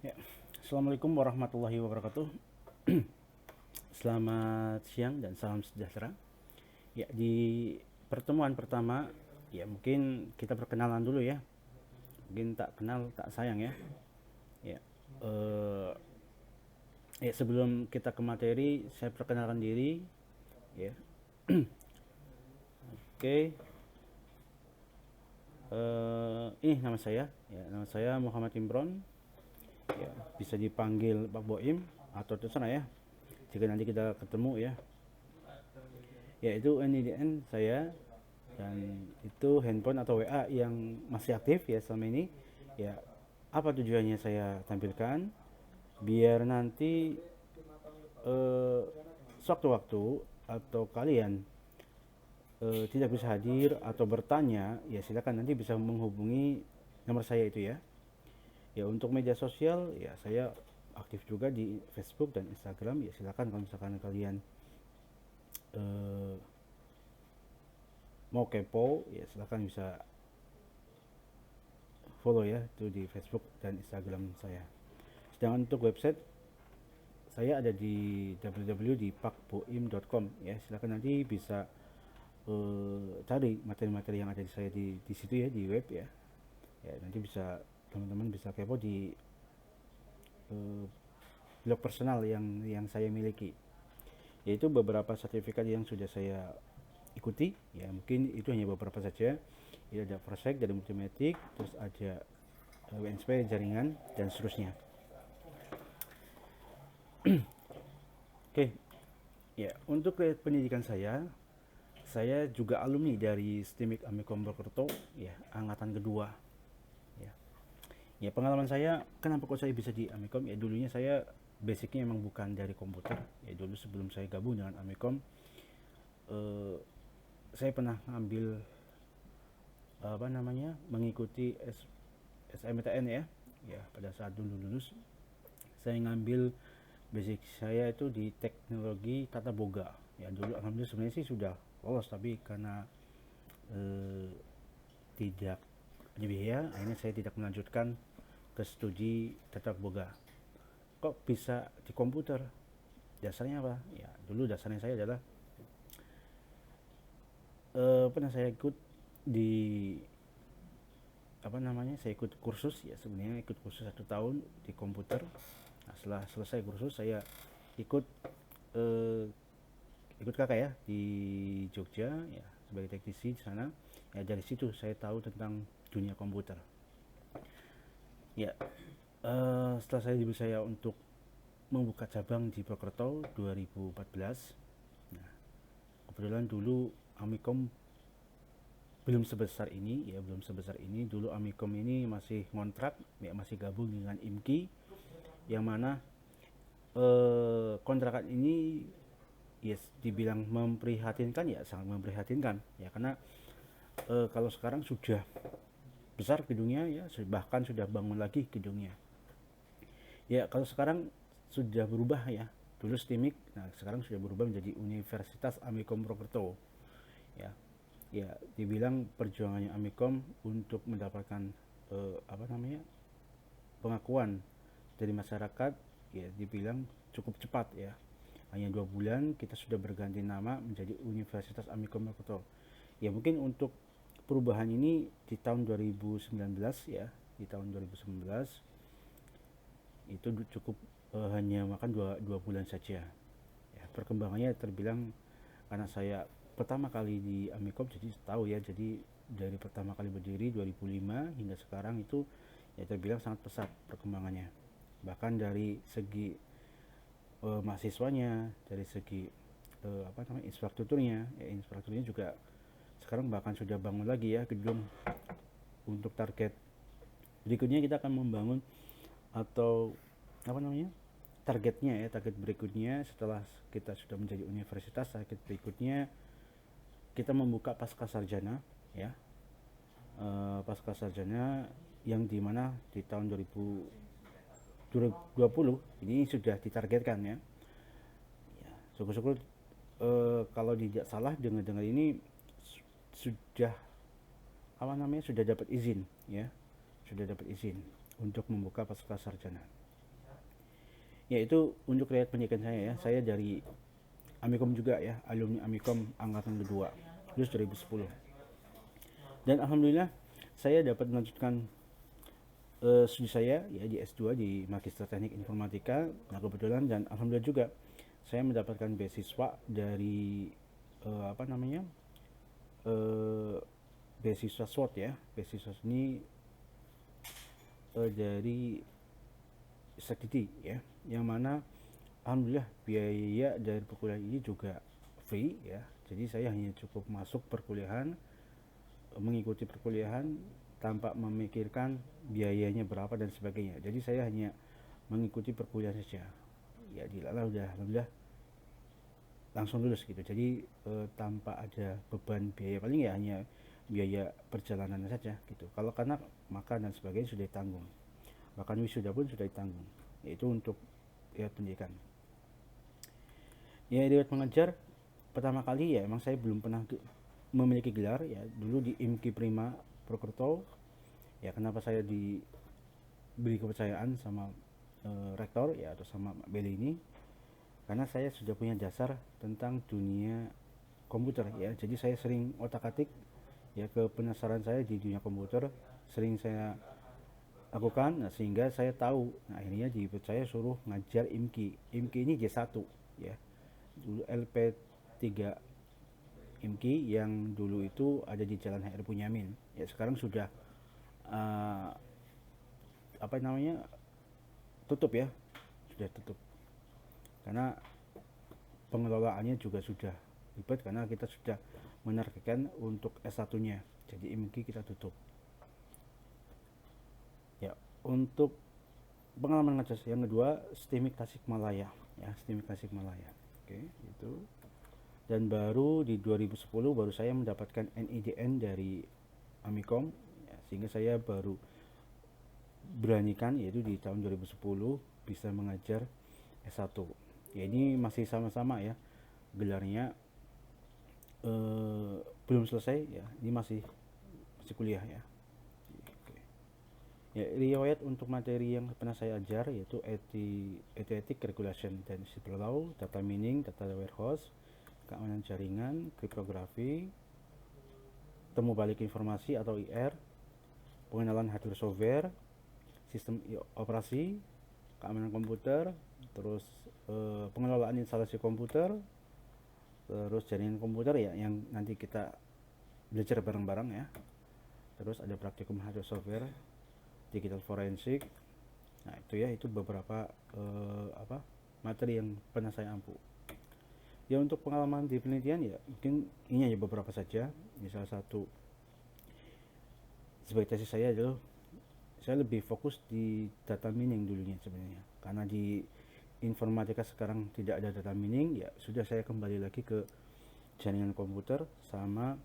Ya, Assalamualaikum warahmatullahi wabarakatuh. Selamat siang dan salam sejahtera. Ya, di pertemuan pertama, ya mungkin kita perkenalan dulu ya. Mungkin tak kenal tak sayang ya. Ya, eh, ya sebelum kita ke materi, saya perkenalkan diri. Ya, oke. Ini nama saya. Ya, nama saya Muhammad Imron. Ya, bisa dipanggil Pak Boim atau terserah ya. Jika nanti kita ketemu ya. Ya itu NIDN saya, dan itu handphone atau WA yang masih aktif ya selama ini. Ya, apa tujuannya saya tampilkan biar nanti sewaktu-waktu atau kalian tidak bisa hadir atau bertanya, ya silakan nanti bisa menghubungi nomor saya itu ya. Ya untuk media sosial ya saya aktif juga di Facebook dan Instagram, ya silakan kalau misalkan kalian eh, mau kepo ya silakan bisa follow ya itu di Facebook dan Instagram saya. Sedangkan untuk website saya ada di www.pakboim.com ya. Silakan nanti bisa cari materi-materi yang ada di saya di situ ya, di web ya. Ya nanti bisa teman-teman bisa kepo di eh, blog personal yang saya miliki. Yaitu beberapa sertifikat yang sudah saya ikuti ya, mungkin itu hanya beberapa saja. Ya, ada Forsec dari Multimatic, terus ada WNSP jaringan dan seterusnya. Oke, ya untuk pendidikan saya juga alumni dari STIMIK Amikom Purwokerto ya, angkatan kedua ya. Ya pengalaman saya kenapa kok saya bisa di Amikom ya, dulunya saya basicnya emang bukan dari komputer ya. Dulu sebelum saya gabung dengan Amikom, eh, saya pernah ngambil apa namanya mengikuti SMPTN ya. Ya pada saat dulu lulus saya ngambil basic saya itu di teknologi tata boga ya. Dulu alhamdulillah sebenarnya sih sudah lolos, tapi karena eh, tidak ada biaya akhirnya saya tidak melanjutkan ke studi tata boga. Kok bisa di komputer? Dasarnya apa ya? Dulu dasarnya saya adalah pernah saya ikut di apa namanya, saya ikut kursus ya, sebenarnya ikut kursus 1 tahun di komputer. Nah, setelah selesai kursus saya ikut eh, ikut kakak ya di Jogja ya sebagai teknisi di sana. Ya dari situ saya tahu tentang dunia komputer. Ya, setelah saya untuk membuka cabang di Purwokerto 2014. Nah, kebetulan dulu Amikom belum sebesar ini ya, belum sebesar ini. Dulu Amikom ini masih ngontrak ya, masih gabung dengan IMKI, yang mana kontrakan ini yes dibilang memprihatinkan ya, sangat memprihatinkan ya, karena kalau sekarang sudah besar gedungnya ya, bahkan sudah bangun lagi gedungnya. Ya kalau sekarang sudah berubah ya, dulu STIMIK, nah sekarang sudah berubah menjadi Universitas Amikom Purwokerto ya. Ya dibilang perjuangannya Amikom untuk mendapatkan apa namanya pengakuan dari masyarakat ya dibilang cukup cepat ya. Hanya 2 bulan kita sudah berganti nama menjadi Universitas Amikom Purwokerto. Ya mungkin untuk perubahan ini di tahun 2019 ya, di tahun 2019 itu cukup hanya makan dua bulan saja ya. Perkembangannya terbilang, karena saya pertama kali di Amikom jadi tahu ya, jadi dari pertama kali berdiri 2005 hingga sekarang itu ya terbilang sangat pesat perkembangannya. Bahkan dari segi mahasiswanya, dari segi apa namanya infrastrukturnya ya, infrastrukturnya juga sekarang bahkan sudah bangun lagi ya gedung. Untuk target berikutnya kita akan membangun atau apa namanya targetnya ya, target berikutnya setelah kita sudah menjadi universitas, target berikutnya kita membuka pasca sarjana ya. Pasca sarjana yang dimana di tahun 2020 ini sudah ditargetkan ya. Ya syukur-syukur kalau tidak salah dengar-dengar ini sudah apa namanya sudah dapat izin ya, sudah dapat izin untuk membuka pasca sarjana. Ya itu untuk riwayat pendidikan saya ya. Saya dari Amikom juga ya, alumni Amikom angkatan kedua, lulus 2010. Dan alhamdulillah saya dapat melanjutkan studi saya ya di S2 di Magister Teknik Informatika. Nah kebetulan dan alhamdulillah juga saya mendapatkan beasiswa dari apa namanya eh, beasiswa SWOT ya. Beasiswa ini dari Sakti ya, yang mana alhamdulillah biaya dari perkuliahan ini juga free ya. Jadi saya hanya cukup masuk perkuliahan, mengikuti perkuliahan tanpa memikirkan biayanya berapa dan sebagainya. Jadi saya hanya mengikuti perkuliahan saja. Ya dilalah udah alhamdulillah langsung lulus gitu. Jadi tanpa ada beban biaya, paling ya hanya biaya perjalanan saja gitu. Kalau karena makan dan sebagainya sudah ditanggung. Bahkan wisuda pun sudah ditanggung. Yaitu untuk ya pendidikan. Ya riwayat mengajar pertama kali ya emang saya belum pernah memiliki gelar ya, dulu di IMKI Prima Purwokerto. Ya kenapa saya diberi kepercayaan sama rektor ya atau sama Mbak Beli ini, karena saya sudah punya dasar tentang dunia komputer ya. Jadi saya sering otak-atik ya, ke penasaran saya di dunia komputer sering saya lakukan. Nah, sehingga saya tahu. Nah, akhirnya dipercaya suruh ngajar IMKI. IMKI ini J1 ya. Dulu LP3 IMKI yang dulu itu ada di Jalan HR Bunyamin. Ya sekarang sudah uh, apa namanya tutup ya, sudah tutup karena pengelolaannya juga sudah ribet karena kita sudah menargetkan untuk S1-nya. Jadi IMKI kita tutup. Ya, untuk pengalaman ngajar yang kedua STIMIK Tasikmalaya ya, STIMIK Tasikmalaya. Oke, itu. Dan baru di 2010 baru saya mendapatkan NIDN dari Amikom ya, sehingga saya baru beranikan yaitu di tahun 2010 bisa mengajar S1. Ya ini masih sama-sama ya gelarnya, belum selesai ya, ini masih kuliah ya. Oke. Ya riwayat untuk materi yang pernah saya ajar yaitu etik regulation dan civil law, data mining, data warehouse, keamanan jaringan, kriptografi, temu balik informasi atau IR, pengenalan hardware software, sistem operasi, keamanan komputer, terus pengelolaan instalasi komputer, terus jaringan komputer ya yang nanti kita belajar bareng-bareng ya. Terus ada praktikum hardware software, digital forensik. Nah itu ya, itu beberapa materi yang pernah saya ampu. Ya untuk pengalaman di penelitian ya mungkin ini aja beberapa saja. Misal satu, sebagai tesis saya adalah saya lebih fokus di data mining dulunya sebenarnya, karena di informatika sekarang tidak ada data mining ya, sudah saya kembali lagi ke jaringan komputer sama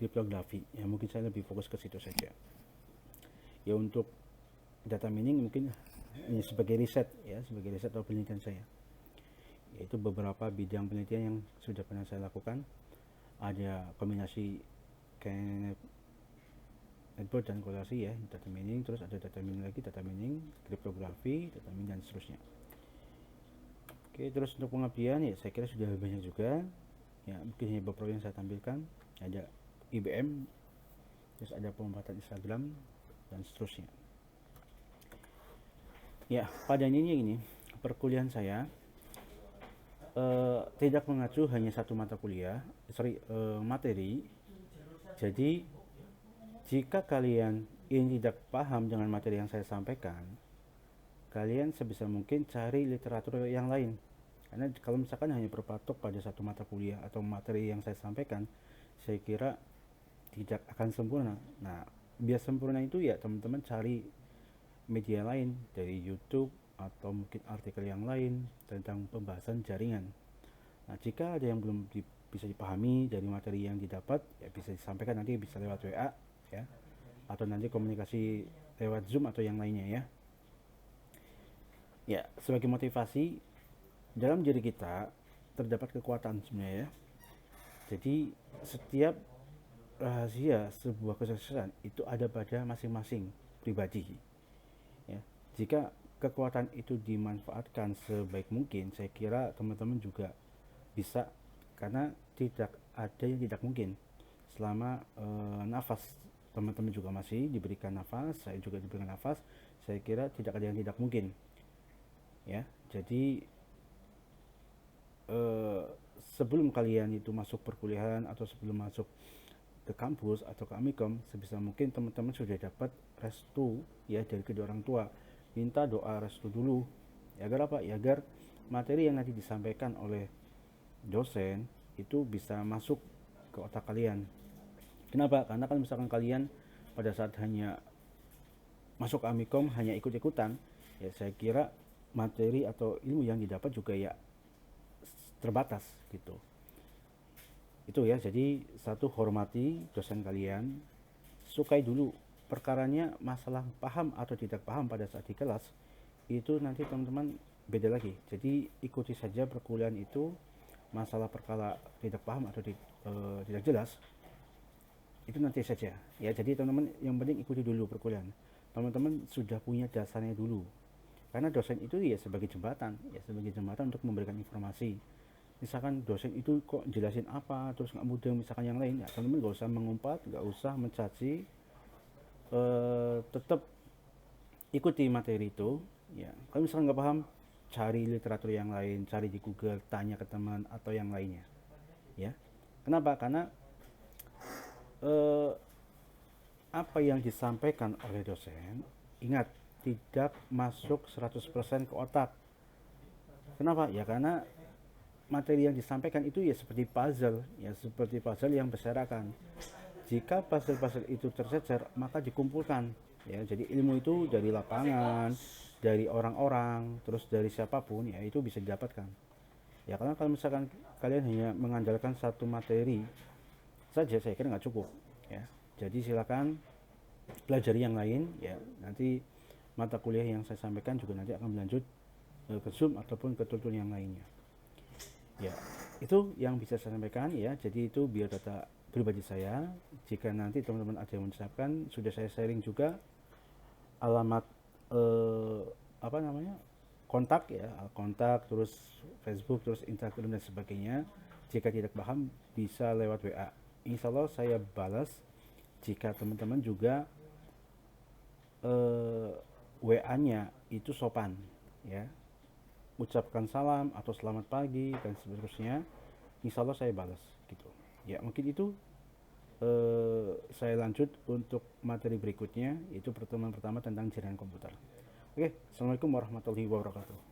kriptografi ya, mungkin saya lebih fokus ke situ saja ya. Untuk data mining mungkin ini sebagai riset ya, sebagai riset atau penelitian saya, yaitu beberapa bidang penelitian yang sudah pernah saya lakukan. Ada kombinasi network dan korelasi ya, data mining, terus ada data mining lagi, data mining, kriptografi, data mining dan seterusnya. Oke, terus untuk pengabdian ya saya kira sudah banyak juga ya, mungkin hanya beberapa yang saya tampilkan. Ada IBM, terus ada pemanfaatan Instagram dan seterusnya ya. Pada ini perkuliahan saya tidak mengacu hanya satu mata kuliah, materi. Jadi jika kalian ingin tidak paham dengan materi yang saya sampaikan, kalian sebisa mungkin cari literatur yang lain. Karena kalau misalkan hanya berpatok pada satu mata kuliah atau materi yang saya sampaikan, saya kira tidak akan sempurna. Nah, biar sempurna itu ya teman-teman cari media lain dari YouTube atau mungkin artikel yang lain tentang pembahasan jaringan. Nah, jika ada yang belum bisa dipahami dari materi yang didapat, ya bisa disampaikan nanti, bisa lewat WA ya, atau nanti komunikasi lewat Zoom atau yang lainnya ya. Ya, sebagai motivasi, dalam diri kita terdapat kekuatan sebenarnya ya. Jadi setiap rahasia sebuah kesuksesan itu ada pada masing-masing pribadi ya. Jika kekuatan itu dimanfaatkan sebaik mungkin, saya kira teman-teman juga bisa, karena tidak ada yang tidak mungkin selama nafas teman-teman juga masih diberikan nafas, saya juga diberikan nafas, saya kira tidak ada yang tidak mungkin ya. Jadi eh, sebelum kalian itu masuk perkuliahan atau sebelum masuk ke kampus atau ke Amikom, sebisa mungkin teman-teman sudah dapat restu ya dari kedua orang tua. Minta doa restu dulu. Ya, agar apa? Ya agar materi yang nanti disampaikan oleh dosen itu bisa masuk ke otak kalian. Kenapa? Karena kan misalkan kalian pada saat hanya masuk Amikom hanya ikut-ikutan, ya saya kira materi atau ilmu yang didapat juga ya terbatas gitu. Itu ya, jadi satu, hormati dosen kalian, sukai dulu perkaranya. Masalah paham atau tidak paham pada saat di kelas itu nanti teman-teman beda lagi, jadi ikuti saja perkuliahan itu. Masalah perkara tidak paham atau tidak jelas itu nanti saja ya. Jadi teman-teman yang penting ikuti dulu perkuliahan, teman-teman sudah punya dasarnya dulu, karena dosen itu ya sebagai jembatan, untuk memberikan informasi. Misalkan dosen itu kok jelasin apa terus nggak mudah misalkan yang lain, ya teman-teman nggak usah mengumpat, nggak usah mencaci, tetap ikuti materi itu ya. Kalau misalkan nggak paham, cari literatur yang lain, cari di Google, tanya ke teman atau yang lainnya ya. Kenapa? Karena eh, apa yang disampaikan oleh dosen, ingat, tidak masuk 100% ke otak. Kenapa? Ya karena materi yang disampaikan itu ya seperti puzzle, yang berserakan. Jika puzzle-puzzle itu tercecer, maka dikumpulkan ya. Jadi ilmu itu dari lapangan, dari orang-orang, terus dari siapapun ya, itu bisa didapatkan ya. Karena kalau misalkan kalian hanya mengandalkan satu materi saja, saya kira nggak cukup ya. Jadi silakan pelajari yang lain ya. Nanti mata kuliah yang saya sampaikan juga nanti akan berlanjut ke Zoom ataupun ke tutorial yang lainnya ya. Itu yang bisa saya sampaikan ya. Jadi itu biodata pribadi saya. Jika nanti teman-teman ada yang menyiapkan, sudah saya sharing juga alamat apa namanya, kontak ya, kontak, terus Facebook, terus Instagram dan sebagainya. Jika tidak paham bisa lewat WA, insya Allah saya balas. Jika teman-teman juga WA-nya itu sopan ya, ucapkan salam atau selamat pagi dan seterusnya, insya Allah saya balas gitu ya. Mungkin itu saya lanjut untuk materi berikutnya, yaitu pertemuan pertama tentang jaringan komputer. Oke, assalamualaikum warahmatullahi wabarakatuh.